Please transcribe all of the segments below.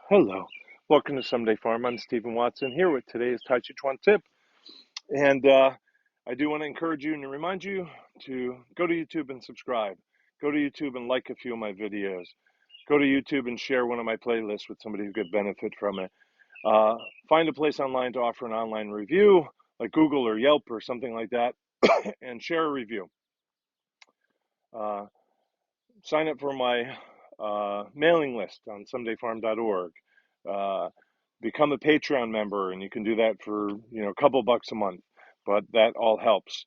Hello, welcome to Someday Farm. I'm Stephen Watson here with today's Tàijíquán Tip, and I do want to encourage you and remind you to go to YouTube and subscribe. Go to YouTube and like a few of my videos. Go to YouTube and share one of my playlists with somebody who could benefit from it. Find a place online to offer an online review, like Google or Yelp or something like that, and share a review. Sign up for my mailing list on somedayfarm.org. Become a Patreon member, and you can do that for a couple bucks a month, but that all helps.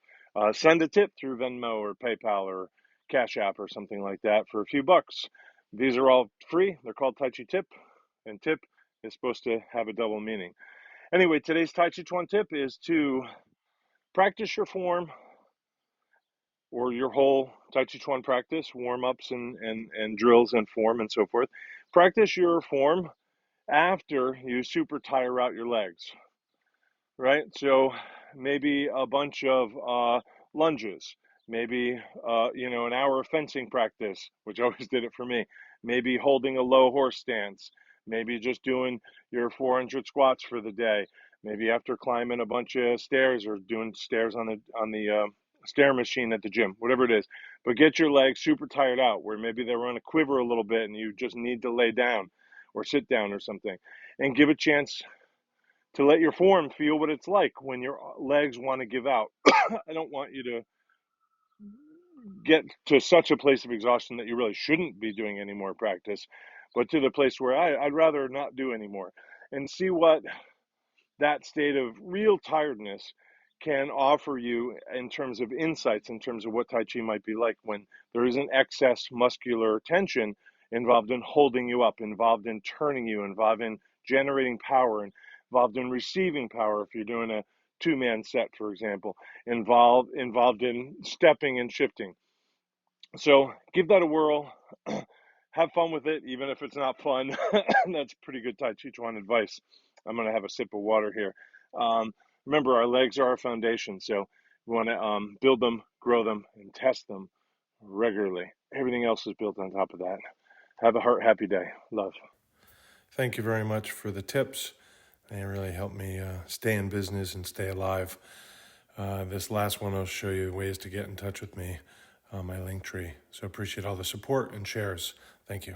Send a tip through Venmo or PayPal or Cash App or something like that for a few bucks. These are all free. They're called Tai Chi Tip, and tip is supposed to have a double meaning. Anyway, today's Tàijíquán Tip is to practice your form or your whole Tàijíquán practice, warm-ups and drills and form and so forth. Practice your form after you super tire out your legs, right? So maybe a bunch of lunges, maybe an hour of fencing practice, which always did it for me. Maybe holding a low horse stance. Maybe just doing your 400 squats for the day. Maybe after climbing a bunch of stairs or doing stairs on the stair machine at the gym, whatever it is. But get your legs super tired out, where maybe they run a quiver a little bit and you just need to lay down or sit down or something, and give a chance to let your form feel what it's like when your legs want to give out. I don't want you to get to such a place of exhaustion that you really shouldn't be doing any more practice, but to the place where I'd rather not do anymore, and see what that state of real tiredness can offer you in terms of insights, in terms of what Tai Chi might be like when there isn't excess muscular tension involved in holding you up, involved in turning you, involved in generating power, involved in receiving power if you're doing a two-man set, for example, involved in stepping and shifting. So give that a whirl. Have fun with it, even if it's not fun. That's pretty good Tàijíquán advice. I'm going to have a sip of water here. Remember, our legs are our foundation, so we want to build them, grow them, and test them regularly. Everything else is built on top of that. Have a heart-happy day. Love. Thank you very much for the tips. They really helped me stay in business and stay alive. This last one, I'll show you ways to get in touch with me on my link tree. So appreciate all the support and shares. Thank you.